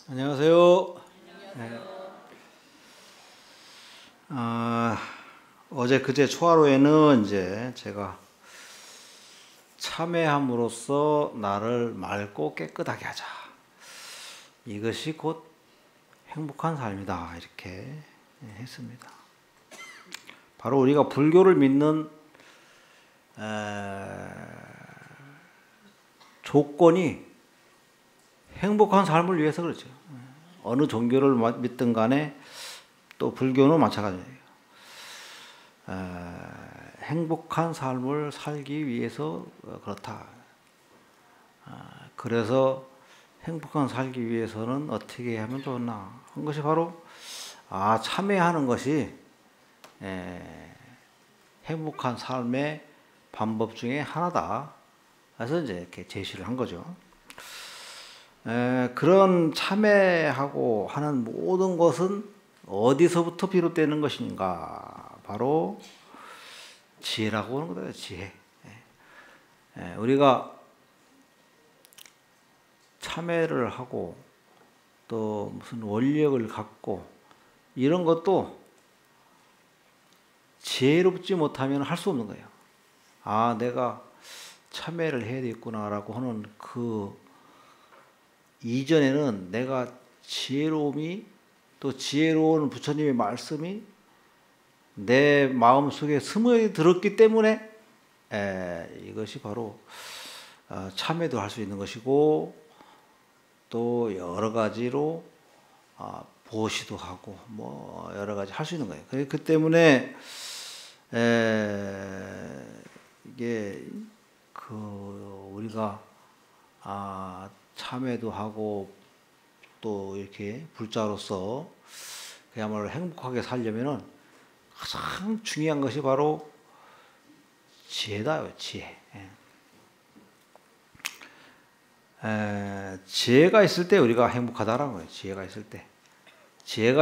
안녕하세요. 네. 어제 그제 초하루에는 이제 제가 참회함으로써 나를 맑고 깨끗하게 하자. 이것이 곧 행복한 삶이다. 이렇게 했습니다. 바로 우리가 불교를 믿는 조건이 행복한 삶을 위해서 그렇죠. 어느 종교를 믿든 간에 또 불교는 마찬가지예요. 행복한 삶을 살기 위해서 그렇다. 그래서 행복한 살기 위해서는 어떻게 하면 좋나 한 것이 바로 참회하는 것이 행복한 삶의 방법 중에 하나다. 그래서 이제 이렇게 제시를 한 거죠. 그런 참회하고 하는 모든 것은 어디서부터 비롯되는 것인가? 바로 지혜라고 하는 거다. 지혜. 우리가 참회를 하고 또 무슨 원력을 갖고 이런 것도 지혜롭지 못하면 할 수 없는 거예요. 내가 참회를 해야 되겠구나라고 하는 그 이전에는 내가 지혜로움이 또 지혜로운 부처님의 말씀이 내 마음속에 스며들었기 들었기 때문에 이것이 바로 참회도 할 수 있는 것이고 또 여러 가지로 보시도 하고 뭐 여러 가지 할 수 있는 거예요. 그 때문에 이게 우리가 참회도 하고 또 이렇게 불자로서 그야말로 행복하게 살려면은 가장 중요한 것이 바로 지혜다요. 지혜. 지혜가 있을 때 우리가 행복하다라는 거예요. 지혜가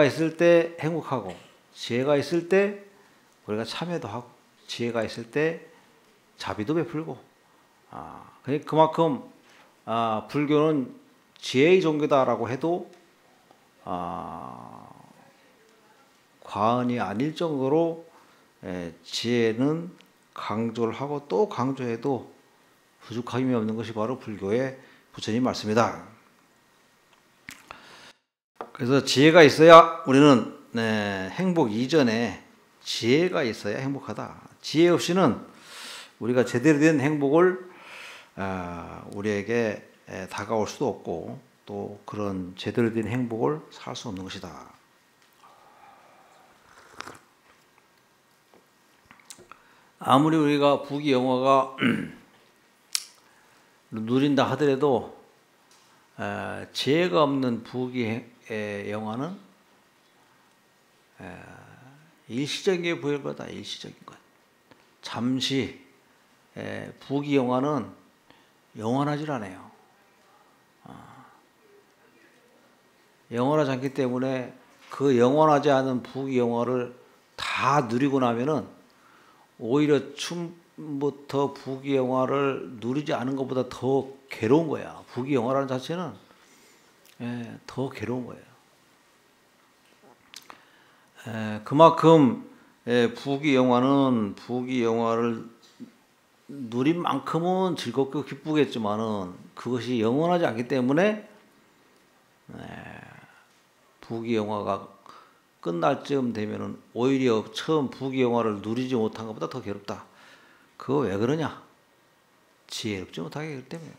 있을 때 행복하고, 지혜가 있을 때 우리가 참회도 하고, 지혜가 있을 때 자비도 베풀고. 그만큼 불교는 지혜의 종교다라고 해도 과언이 아닐 정도로 지혜는 강조를 하고 또 강조해도 부족함이 없는 것이 바로 불교의 부처님 말씀이다. 그래서 지혜가 있어야 우리는 행복 이전에 지혜가 있어야 행복하다. 지혜 없이는 우리가 제대로 된 행복을 우리에게 다가올 수도 없고 또 그런 제대로 된 행복을 살 수 없는 것이다. 아무리 우리가 부귀영화가 누린다 하더라도 지혜가 없는 부귀영화는 일시적인 게 보일 거다. 일시적인 것. 잠시 부귀영화는 영원하질 않아요. 영원하지 않기 때문에 그 영원하지 않은 부귀영화를 다 누리고 나면은 오히려 처음부터 부귀영화를 누리지 않은 것보다 더 괴로운 거야. 부귀영화라는 자체는 더 괴로운 거예요. 그만큼 부귀영화는 부귀영화를 누린 만큼은 즐겁고 기쁘겠지만은 그것이 영원하지 않기 때문에 부귀영화가 끝날 쯤 되면은 오히려 처음 부귀영화를 누리지 못한 것보다 더 괴롭다. 그거 왜 그러냐? 지혜롭지 못하기 때문에.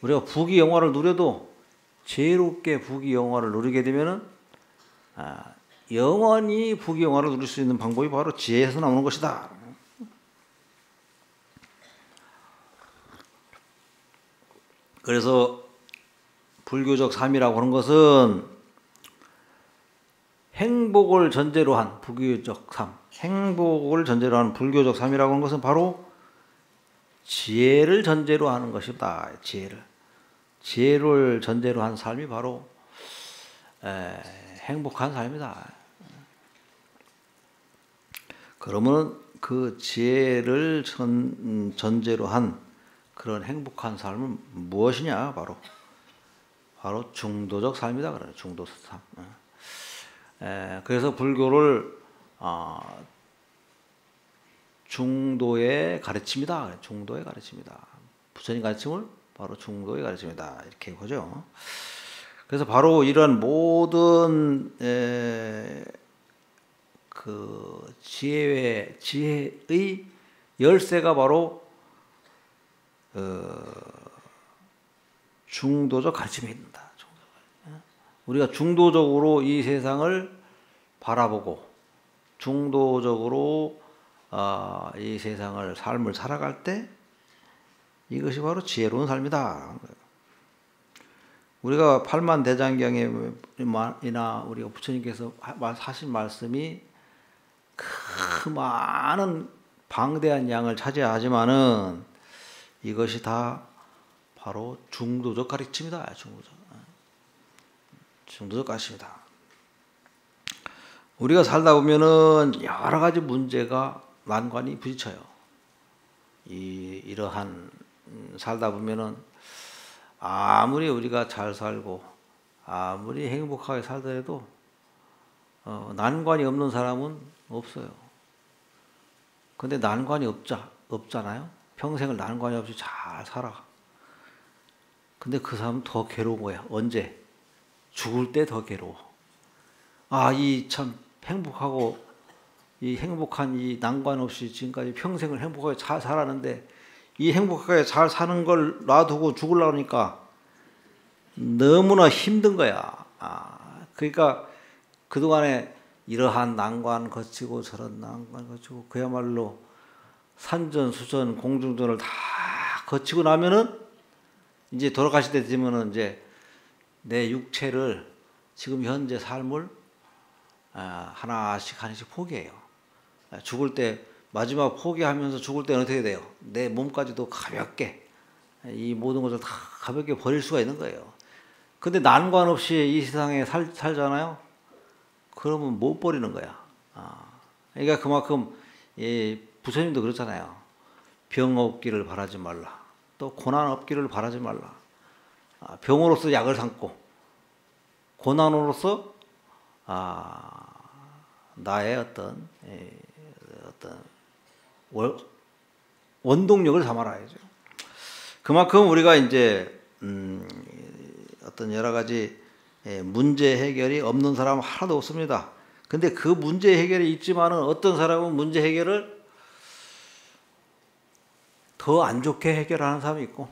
우리가 부귀영화를 누려도 지혜롭게 부귀영화를 누리게 되면은 영원히 부귀영화를 누릴 수 있는 방법이 바로 지혜에서 나오는 것이다. 그래서 불교적 삶이라고 하는 것은 행복을 전제로 한 불교적 삶, 행복을 전제로 한 불교적 삶이라고 하는 것은 바로 지혜를 전제로 하는 것이다. 지혜를 전제로 한 삶이 바로 행복한 삶이다. 그러면 그 지혜를 전제로 한 그런 행복한 삶은 무엇이냐? 바로 바로 중도적 삶이다 그래요. 중도적 삶. 그래서 불교를 중도의 가르침이다. 중도의 가르침이다. 부처님 가르침을 바로 중도의 가르침이다. 이렇게 보죠. 그래서 바로 이런 모든 그 지혜의 열쇠가 바로 중도적 가르침에 있다. 우리가 중도적으로 이 세상을 바라보고 중도적으로 이 세상을 삶을 살아갈 때 이것이 바로 지혜로운 삶이다. 우리가 팔만대장경이나 우리가 부처님께서 하신 말씀이 그 많은 방대한 양을 차지하지만은 이것이 다 바로 중도적 가르침이다. 중도적 가르침이다. 우리가 살다 보면은 여러 가지 문제가 난관이 부딪혀요. 이러한 살다 보면은 아무리 우리가 잘 살고 아무리 행복하게 살더라도 난관이 없는 사람은 없어요. 근데 난관이 없잖아요. 평생을 난관이 없이 잘 살아. 근데 그 사람은 더 괴로운 거야. 언제? 죽을 때 더 괴로워. 이 참 행복하고 이 행복한 이 난관 없이 지금까지 평생을 행복하게 잘 살았는데 이 행복하게 잘 사는 걸 놔두고 죽으려고 하니까 너무나 힘든 거야. 그러니까 그동안에 이러한 난관 거치고 저런 난관 거치고 그야말로 산전수전 공중전을 다 거치고 나면은 이제 돌아가실 때 되면은 이제 내 육체를 지금 현재 삶을 하나씩 포기해요. 죽을 때 마지막 포기하면서 죽을 때는 어떻게 돼요? 내 몸까지도 가볍게 이 모든 것을 다 가볍게 버릴 수가 있는 거예요. 근데 난관 없이 이 세상에 살잖아요. 그러면 못 버리는 거야. 그러니까 그만큼 부처님도 그렇잖아요. 병 없기를 바라지 말라. 또 고난 없기를 바라지 말라. 병으로서 약을 삼고 고난으로서 나의 어떤 원동력을 삼아라야죠. 그만큼 우리가 이제 어떤 여러 가지 문제 해결이 없는 사람은 하나도 없습니다. 근데 그 문제 해결이 있지만은 어떤 사람은 문제 해결을 더 안 좋게 해결하는 사람이 있고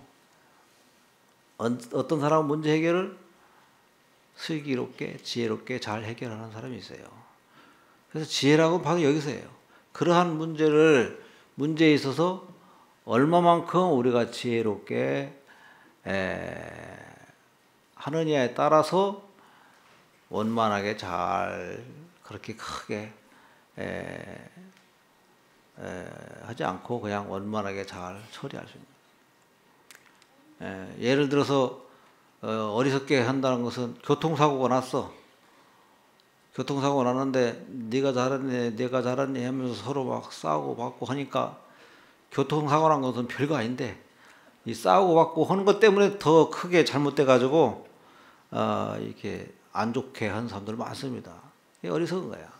어떤 사람은 문제 해결을 슬기롭게 지혜롭게 잘 해결하는 사람이 있어요. 그래서 지혜라고는 바로 여기서예요. 그러한 문제에 있어서 얼마만큼 우리가 지혜롭게 하느냐에 따라서 원만하게 잘 그렇게 크게 하지 않고 그냥 원만하게 잘 처리할 수 있는. 예를 들어서 어리석게 한다는 것은 교통사고가 났어. 교통사고가 났는데 네가 잘했네 내가 잘했네 하면서 서로 막 싸우고 받고 하니까 교통사고 난 것은 별거 아닌데 이 싸우고 받고 하는 것 때문에 더 크게 잘못돼 가지고 이렇게 안 좋게 하는 사람들 많습니다. 이게 어리석은 거야.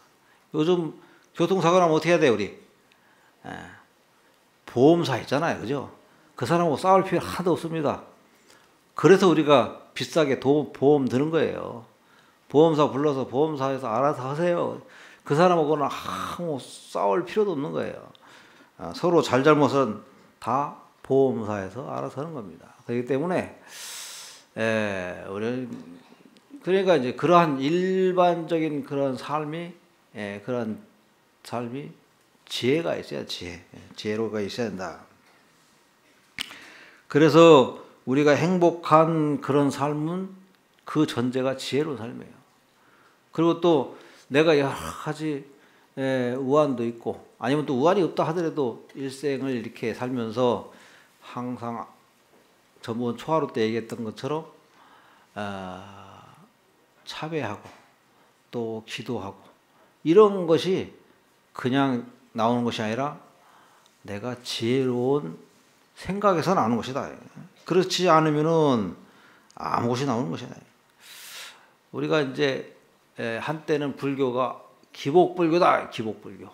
요즘 교통사고 나면 어떻게 해야 돼 우리? 보험사 있잖아요. 그죠? 그 사람하고 싸울 필요 하나도 없습니다. 그래서 우리가 비싸게 보험 드는 거예요. 보험사 불러서 보험사에서 알아서 하세요. 그 사람하고는 아무 싸울 필요도 없는 거예요. 서로 잘잘못은 다 보험사에서 알아서 하는 겁니다. 그렇기 때문에 우리 그러니까 이제 그러한 일반적인 그런 삶이 지혜가 있어야 지혜로가 있어야 된다. 그래서 우리가 행복한 그런 삶은 그 전제가 지혜로운 삶이에요. 그리고 또 내가 여러 가지 우환도 있고 아니면 또 우환이 없다 하더라도 일생을 이렇게 살면서 항상 저번 초하루 때 얘기했던 것처럼 참회하고 또 기도하고 이런 것이 그냥 나오는 것이 아니라 내가 지혜로운 생각에서 나오는 것이다. 그렇지 않으면은 아무것이 나오는 것이 아니에요. 우리가 이제 한때는 불교가 기복불교다. 기복불교.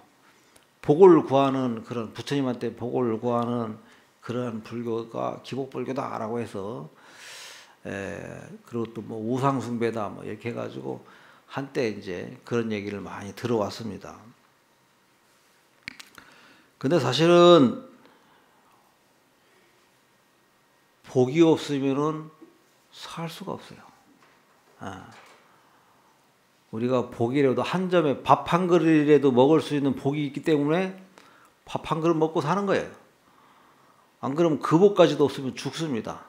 복을 구하는 그런 부처님한테 복을 구하는 그런 불교가 기복불교다라고 해서 그리고 또 뭐 우상숭배다 뭐 이렇게 해가지고 한때 이제 그런 얘기를 많이 들어왔습니다. 근데 사실은 복이 없으면은 살 수가 없어요. 우리가 복이라도 한 점에 밥 한 그릇이라도 먹을 수 있는 복이 있기 때문에 밥 한 그릇 먹고 사는 거예요. 안 그러면 그 복까지도 없으면 죽습니다.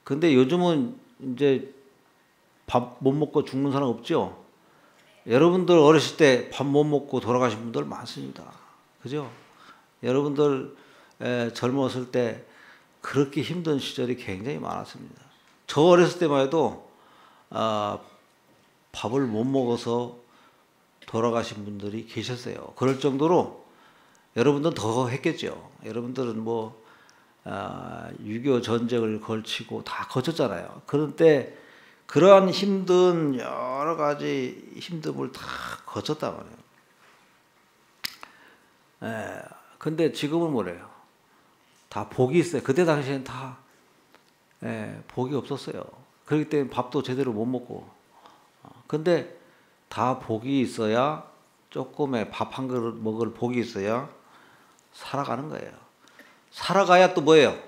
근데 요즘은 이제 밥 못 먹고 죽는 사람 없죠? 여러분들 어렸을 때 밥 못 먹고 돌아가신 분들 많습니다. 그죠? 여러분들 젊었을 때 그렇게 힘든 시절이 굉장히 많았습니다. 저 어렸을 때만 해도 밥을 못 먹어서 돌아가신 분들이 계셨어요. 그럴 정도로 여러분들은 더 했겠죠. 여러분들은 뭐 6.25 전쟁을 걸치고 다 거쳤잖아요. 그런 때 그러한 힘든 여러 가지 힘듦을 다 거쳤단 말이에요. 근데 지금은 뭐래요? 다 복이 있어요. 그때 당시에는 다 복이 없었어요. 그렇기 때문에 밥도 제대로 못 먹고. 근데 다 복이 있어야 조금의 밥 한 그릇 먹을 복이 있어야 살아가는 거예요. 살아가야 또 뭐예요?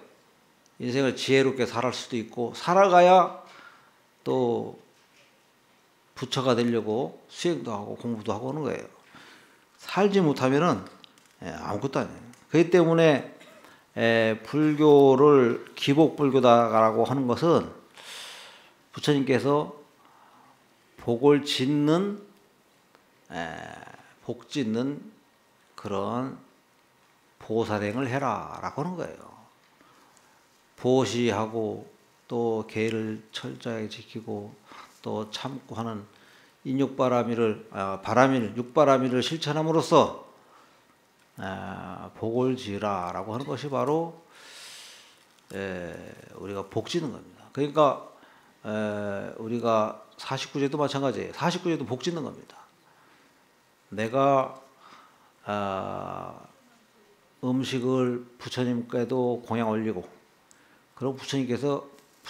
인생을 지혜롭게 살아갈 수도 있고 살아가야 또 부처가 되려고 수행도 하고 공부도 하고 하는 거예요. 살지 못하면은 아무것도 아니에요. 그렇기 때문에 불교를 기복불교다라고 하는 것은 부처님께서 복을 짓는 복 짓는 그런 보살행을 해라라고 하는 거예요. 보시하고 또 계를 철저하게 지키고 또 참고 하는 인육바라밀을 육바라밀을 실천함으로써 복을 지으라라고 하는 것이 바로 우리가 복 짓는 겁니다. 그러니까 우리가 49제도 마찬가지예요. 49제도 복 짓는 겁니다. 내가 음식을 부처님께도 공양 올리고 그럼 부처님께서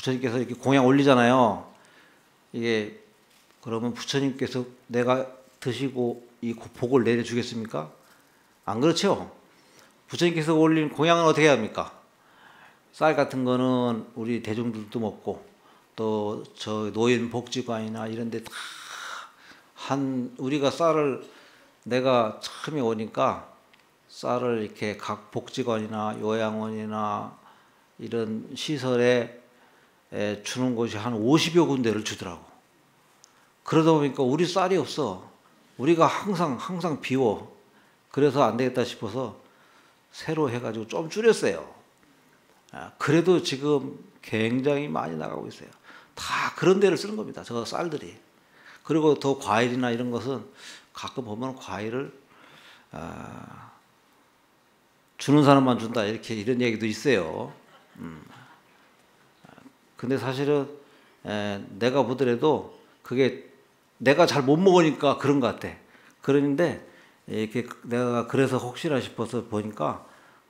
이렇게 공양 올리잖아요. 이게 그러면 부처님께서 내가 드시고 이 복을 내려주겠습니까? 안 그렇죠? 부처님께서 올린 공양은 어떻게 합니까? 쌀 같은 거는 우리 대중들도 먹고 또 저 노인 복지관이나 이런 데 다 우리가 쌀을 내가 처음에 오니까 쌀을 이렇게 각 복지관이나 요양원이나 이런 시설에 주는 곳이 한 50여 군데를 주더라고. 그러다 보니까 우리 쌀이 없어. 우리가 항상 비워. 그래서 안 되겠다 싶어서 새로 해가지고 좀 줄였어요. 그래도 지금 굉장히 많이 나가고 있어요. 다 그런 데를 쓰는 겁니다. 저 쌀들이. 그리고 더 과일이나 이런 것은 가끔 보면 과일을 주는 사람만 준다 이런 얘기도 있어요. 근데 사실은 내가 보더라도 그게 내가 잘 못 먹으니까 그런 것 같아. 그런데 이렇게 내가 그래서 혹시나 싶어서 보니까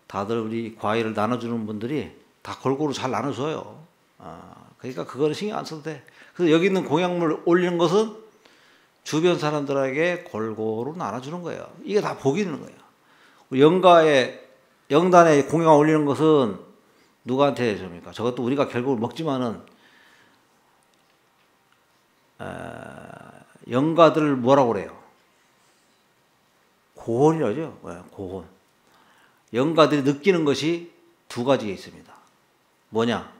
다들 우리 과일을 나눠주는 분들이 다 골고루 잘 나눠줘요. 그러니까 그거는 신경 안 써도 돼. 그래서 여기 있는 공약물 올리는 것은 주변 사람들에게 골고루 나눠주는 거예요. 이게 다 복이 있는 거예요. 영단에 공약 올리는 것은 누구한테 줍니까? 저것도 우리가 결국 먹지만은 영가들을 뭐라고 그래요? 고혼이라죠. 고혼. 영가들이 느끼는 것이 두 가지가 있습니다. 뭐냐?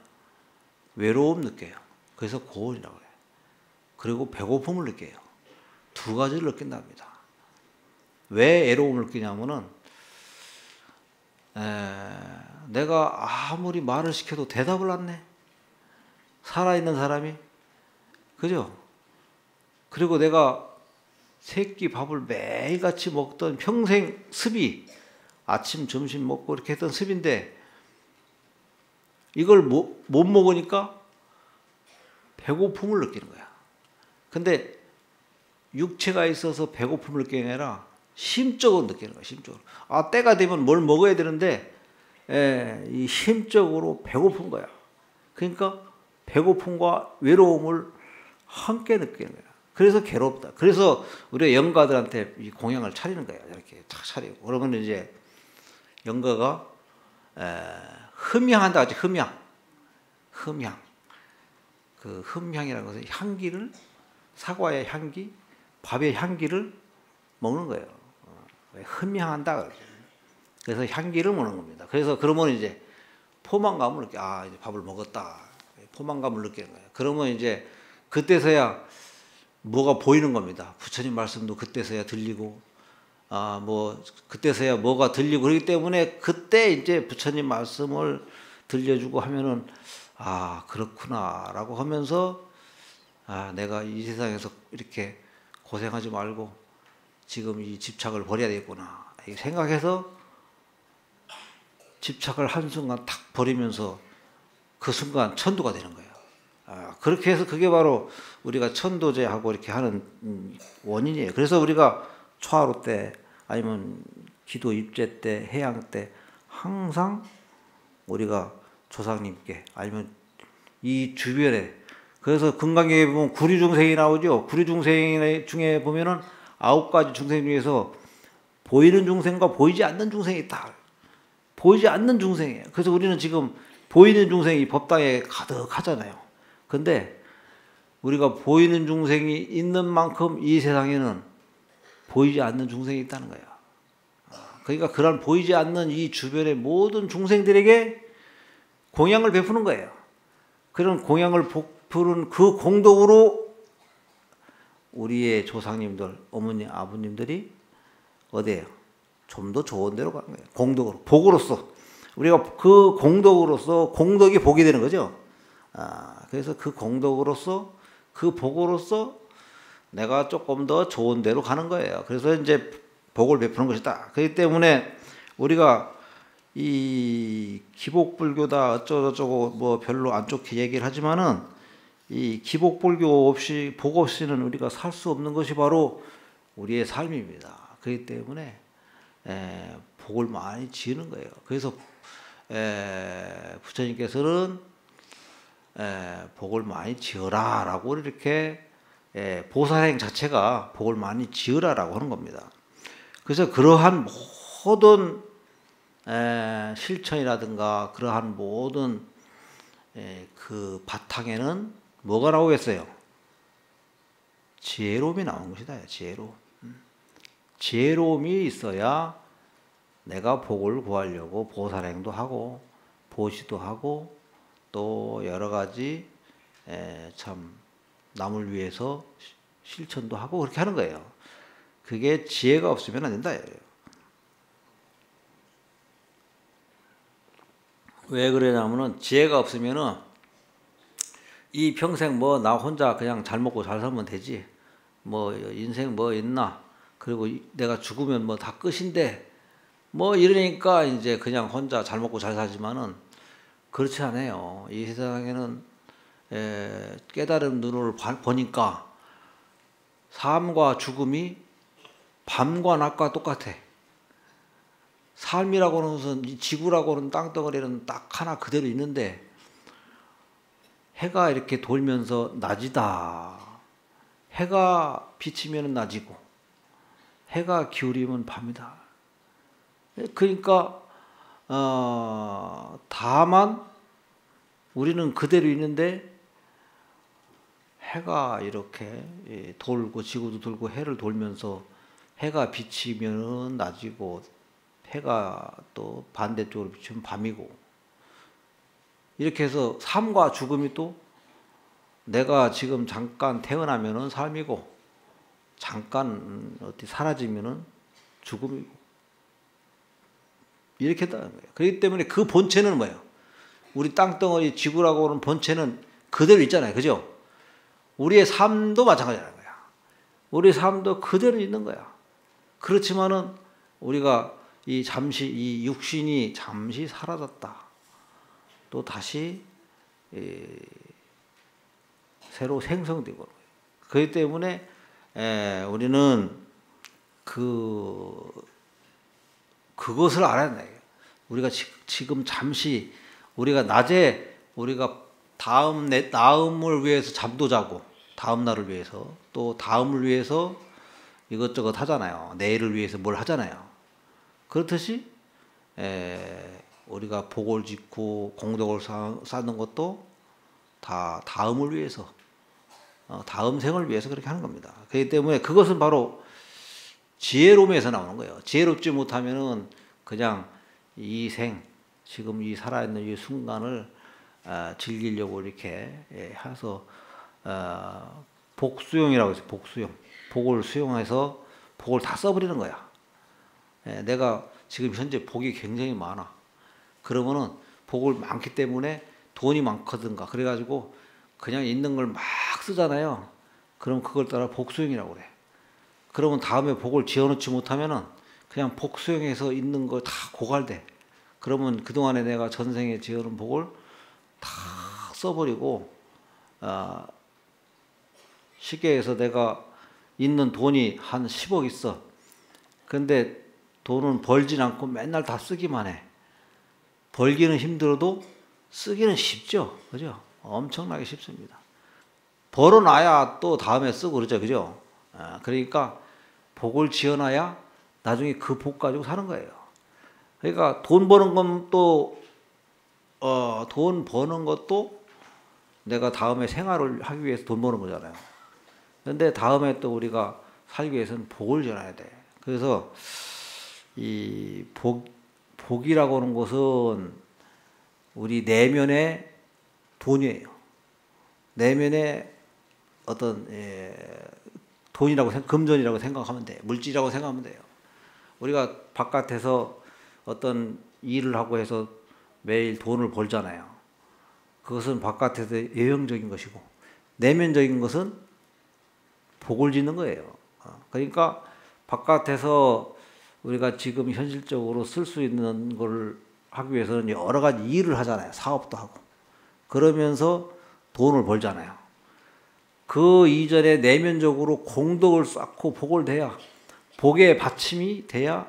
외로움 느껴요. 그래서 고혼이라고 해요. 그리고 배고픔을 느껴요. 두 가지를 느낀답니다. 왜 외로움을 느끼냐면은 내가 아무리 말을 시켜도 대답을 안 해. 살아있는 사람이. 그죠? 그리고 내가 새끼 밥을 매일같이 먹던 평생 습이 아침 점심 먹고 이렇게 했던 습인데 이걸 못 먹으니까 배고픔을 느끼는 거야. 근데 육체가 있어서 배고픔을 느끼는 게 아니라 심적으로 느끼는 거야. 심적으로. 아, 때가 되면 뭘 먹어야 되는데 이 심적으로 배고픈 거야. 그러니까 배고픔과 외로움을 함께 느끼는 거야. 그래서 괴롭다. 그래서 우리가 영가들한테 이 공양을 차리는 거야. 이렇게 탁 차리고. 그러면 이제 영가가 흠향한다 하지. 흠향. 그 흠향이라는 것은 향기를, 사과의 향기, 밥의 향기를 먹는 거예요. 흠향한다. 그래서 향기를 먹는 겁니다. 그래서 그러면 이제 포만감을 느껴. 아, 이제 밥을 먹었다. 포만감을 느끼는 거예요. 그러면 이제 그때서야 뭐가 보이는 겁니다. 부처님 말씀도 그때서야 들리고, 뭐 그때서야 뭐가 들리고 그렇기 때문에 그때 이제 부처님 말씀을 들려주고 하면은 그렇구나라고 하면서 내가 이 세상에서 이렇게 고생하지 말고 지금 이 집착을 버려야 되겠구나 이렇게 생각해서 집착을 한순간 탁 버리면서 그 순간 천도가 되는 거예요. 그렇게 해서 그게 바로 우리가 천도제하고 이렇게 하는 원인이에요. 그래서 우리가 초하루 때 아니면 기도 입제 때 해양 때 항상 우리가 조상님께 아니면 이 주변에, 그래서 금강경에 보면 구류중생이 나오죠. 구류중생 중에 보면은 9가지 중생 중에서 보이는 중생과 보이지 않는 중생이 있다. 보이지 않는 중생이에요. 그래서 우리는 지금 보이는 중생이 법당에 가득하잖아요. 근데 우리가 보이는 중생이 있는 만큼 이 세상에는 보이지 않는 중생이 있다는 거예요. 그러니까 그런 보이지 않는 이 주변의 모든 중생들에게 공양을 베푸는 거예요. 그런 공양을 베푸는 그 공덕으로 우리의 조상님들, 어머니, 아버님들이 어디에요? 좀 더 좋은 데로 가는 거예요. 공덕으로, 복으로서. 우리가 그 공덕으로서 공덕이 복이 되는 거죠. 그래서 그 공덕으로서 그 복으로서 내가 조금 더 좋은 데로 가는 거예요. 그래서 이제 복을 베푸는 것이다. 그렇기 때문에 우리가 이 기복불교다 어쩌고저쩌고 뭐 별로 안 좋게 얘기를 하지만은 이 기복불교 없이 복 없이는 우리가 살 수 없는 것이 바로 우리의 삶입니다. 그렇기 때문에 복을 많이 지으는 거예요. 그래서 부처님께서는 복을 많이 지어라라고 이렇게 보살행 자체가 복을 많이 지으라라고 하는 겁니다. 그래서 그러한 모든 실천이라든가 그러한 모든 그 바탕에는 뭐가 나오겠어요? 지혜로움이 나온 것이다. 지혜로움. 지혜로움이 있어야 내가 복을 구하려고 보살행도 하고 보시도 하고 또 여러 가지 참 남을 위해서 실천도 하고 그렇게 하는 거예요. 그게 지혜가 없으면 안 된다. 왜 그러냐면은 지혜가 없으면은 이 평생 뭐 나 혼자 그냥 잘 먹고 잘 살면 되지. 뭐 인생 뭐 있나. 그리고 내가 죽으면 뭐 다 끝인데 뭐 이러니까 이제 그냥 혼자 잘 먹고 잘 살지만은 그렇지 않아요. 이 세상에는 깨달은 눈을 보니까 삶과 죽음이 밤과 낮과 똑같아. 삶이라고 하는 것은 지구라고 하는 땅덩어리는 딱 하나 그대로 있는데 해가 이렇게 돌면서 낮이다. 해가 비치면 낮이고 해가 기울이면 밤이다. 그러니까 다만 우리는 그대로 있는데 해가 이렇게 돌고 지구도 돌고 해를 돌면서 해가 비치면 낮이고 해가 또 반대쪽으로 비치면 밤이고 이렇게 해서 삶과 죽음이 또 내가 지금 잠깐 태어나면은 삶이고 잠깐 어디 사라지면은 죽음이고 이렇게 한다는 거예요. 그렇기 때문에 그 본체는 뭐예요? 우리 땅덩어리 지구라고 하는 본체는 그대로 있잖아요. 그죠? 우리의 삶도 마찬가지라는 거야. 우리의 삶도 그대로 있는 거야. 그렇지만은 우리가 이 육신이 잠시 사라졌다. 또 다시 새로 생성되고 그렇기 때문에 우리는 그것을 알아야 돼. 우리가 지금 잠시 우리가 낮에 우리가 다음을 위해서 잠도 자고 다음 날을 위해서 또 다음을 위해서 이것저것 하잖아요. 내일을 위해서 뭘 하잖아요. 그렇듯이 우리가 복을 짓고 공덕을 쌓는 것도 다 다음을 위해서 다음 생을 위해서 그렇게 하는 겁니다. 그렇기 때문에 그것은 바로 지혜로움에서 나오는 거예요. 지혜롭지 못하면은 그냥 이 지금 이 살아있는 이 순간을 즐기려고 이렇게 해서 복수용이라고 해서 복수용. 복을 수용해서 복을 다 써버리는 거야. 내가 지금 현재 복이 굉장히 많아. 그러면은 복을 많기 때문에 돈이 많거든가. 그래가지고 그냥 있는 걸 막 쓰잖아요. 그럼 그걸 따라 복수용이라고 그래. 그러면 다음에 복을 지어놓지 못하면은 그냥 복수용해서 있는 거 다 고갈돼. 그러면 그동안에 내가 전생에 지어놓은 복을 다 써버리고, 쉽게 해서 내가 있는 돈이 한 10억 있어. 근데 돈은 벌진 않고 맨날 다 쓰기만 해. 벌기는 힘들어도 쓰기는 쉽죠. 그죠? 엄청나게 쉽습니다. 벌어놔야 또 다음에 쓰고 그러죠. 그죠? 그러니까 복을 지어놔야 나중에 그 복 가지고 사는 거예요. 그러니까 돈 버는 건 또, 돈 버는 것도 내가 다음에 생활을 하기 위해서 돈 버는 거잖아요. 근데 다음에 또 우리가 살기 위해서는 복을 지어놔야 돼. 그래서 이 복이라고 하는 것은 우리 내면의 돈이에요. 내면의 어떤 금전이라고 생각하면 돼. 물질이라고 생각하면 돼요. 우리가 바깥에서 어떤 일을 하고 해서 매일 돈을 벌잖아요. 그것은 바깥에서 외형적인 것이고 내면적인 것은 복을 짓는 거예요. 그러니까 바깥에서 우리가 지금 현실적으로 쓸 수 있는 걸 하기 위해서는 여러 가지 일을 하잖아요. 사업도 하고. 그러면서 돈을 벌잖아요. 그 이전에 내면적으로 공덕을 쌓고 복을 돼야, 복의 받침이 돼야,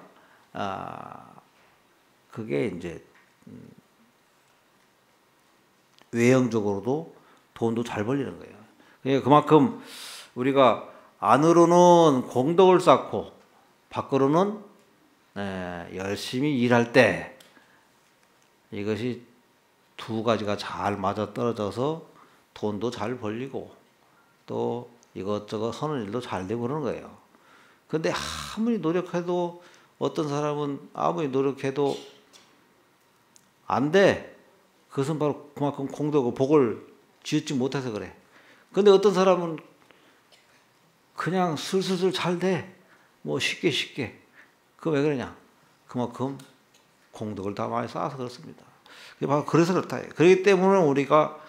그게 이제, 외형적으로도 돈도 잘 벌리는 거예요. 그러니까 그만큼 우리가 안으로는 공덕을 쌓고, 밖으로는 열심히 일할 때, 이것이 두 가지가 잘 맞아 떨어져서 돈도 잘 벌리고 또 이것저것 하는 일도 잘 되고 그러는 거예요. 근데 아무리 노력해도 어떤 사람은 아무리 노력해도 안 돼. 그것은 바로 그만큼 공덕고 복을 지었지 못해서 그래. 근데 어떤 사람은 그냥 슬슬슬 잘 돼. 뭐 쉽게. 그 왜 그러냐? 그만큼 공덕을 다 많이 쌓아서 그렇습니다. 바로 그래서 그렇다. 그렇기 때문에 우리가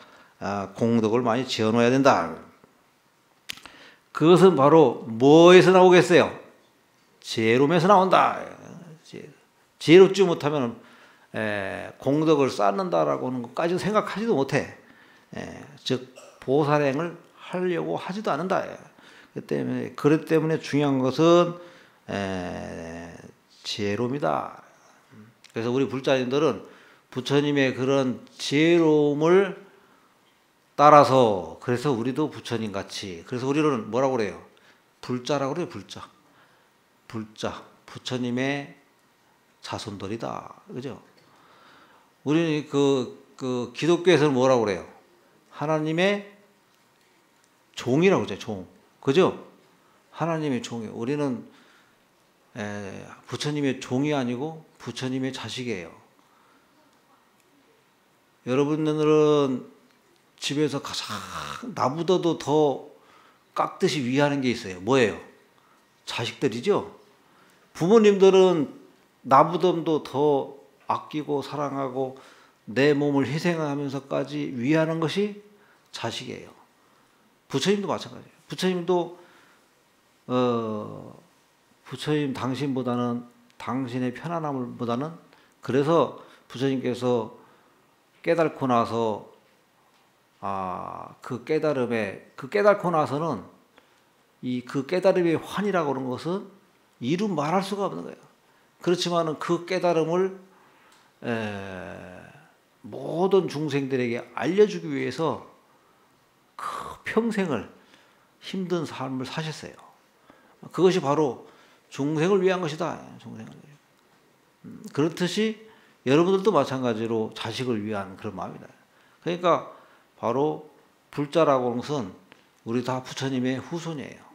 공덕을 많이 지어놓아야 된다. 그것은 바로 뭐에서 나오겠어요? 지혜로움에서 나온다. 지혜롭지 못하면 공덕을 쌓는다라고 하는 것까지 생각하지도 못해. 즉 보살행을 하려고 하지도 않는다. 그렇기 때문에 중요한 것은 지혜로움이다. 그래서 우리 불자님들은 부처님의 그런 지혜로움을 따라서, 그래서 우리도 부처님 같이, 그래서 우리는 뭐라고 그래요? 불자라고 그래요. 불자. 부처님의 자손들이다. 그죠? 우리는 그 기독교에서는 뭐라고 그래요? 하나님의 종이라고 그러죠. 종. 그죠? 하나님의 종이에요. 우리는 부처님의 종이 아니고 부처님의 자식이에요. 여러분들은 집에서 가장 나보다도 더 깍듯이 위하는 게 있어요. 뭐예요? 자식들이죠. 부모님들은 나보다도 더 아끼고 사랑하고 내 몸을 희생하면서까지 위하는 것이 자식이에요. 부처님도 마찬가지예요. 부처님도 부처님 당신보다는, 당신의 편안함보다는, 그래서 부처님께서 깨닫고 나서 그 깨달음에 그 깨닫고 나서는 그 깨달음의 환이라고 하는 것은 이루 말할 수가 없는 거예요. 그렇지만은 그 깨달음을 모든 중생들에게 알려주기 위해서 그 평생을 힘든 삶을 사셨어요. 그것이 바로 중생을 위한 것이다. 중생을 위해. 그렇듯이 여러분들도 마찬가지로 자식을 위한 그런 마음이다. 그러니까 바로 불자라고 하는 것은 우리 다 부처님의 후손이에요.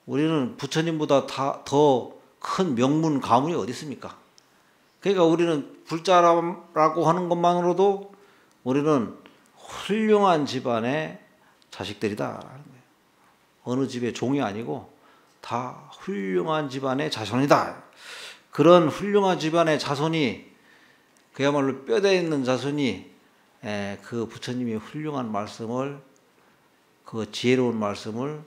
우리는 부처님보다 더 큰 명문 가문이 어디 있습니까? 그러니까 우리는 불자라고 하는 것만으로도 우리는 훌륭한 집안의 자식들이다. 어느 집의 종이 아니고 다 훌륭한 집안의 자손이다. 그런 훌륭한 집안의 자손이 그야말로 뼈대 있는 자손이 그 부처님의 훌륭한 말씀을 그 지혜로운 말씀을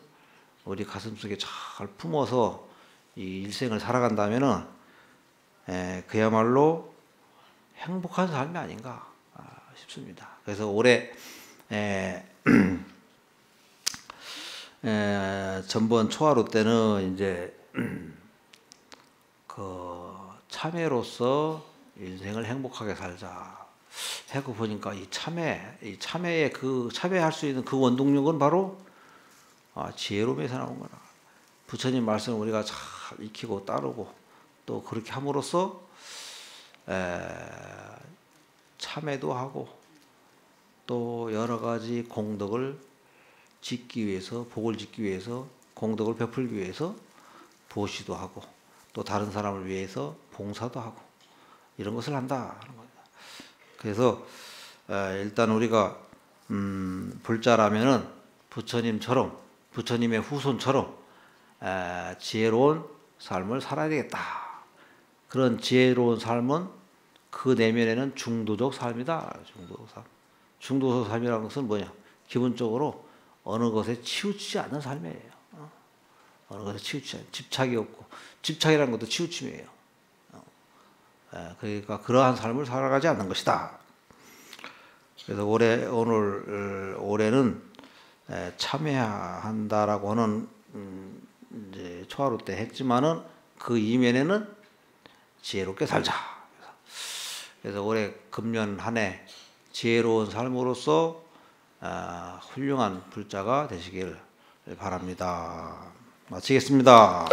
우리 가슴속에 잘 품어서 이 일생을 살아간다면은 그야말로 행복한 삶이 아닌가 싶습니다. 그래서 올해 전번 초하루 때는 이제 그 참회로서 인생을 행복하게 살자 하고 보니까 이 참회의 참회할 수 있는 그 원동력은 바로 지혜로움에서 나온 거라. 부처님 말씀을 우리가 잘 익히고 따르고 또 그렇게 함으로써 참회도 하고 또 여러 가지 공덕을 짓기 위해서 복을 짓기 위해서 공덕을 베풀기 위해서 보시도 하고 또 다른 사람을 위해서 봉사도 하고 이런 것을 한다 하는 겁니다. 그래서 일단 우리가 불자라면은 부처님처럼 부처님의 후손처럼 지혜로운 삶을 살아야 되겠다. 그런 지혜로운 삶은 그 내면에는 중도적 삶이다. 중도적 삶. 중도적 삶이라는 것은 뭐냐? 기본적으로 어느 것에 치우치지 않는 삶이에요. 어느 것에 치우치지 않는, 집착이 없고 집착이라는 것도 치우침이에요. 그러니까 그러한 삶을 살아가지 않는 것이다. 그래서 올해는 참여한다라고 하는 이제 초하루 때 했지만은 그 이면에는 지혜롭게 살자. 그래서 올해 금년 한 해 지혜로운 삶으로서 훌륭한 불자가 되시길 바랍니다. 마치겠습니다.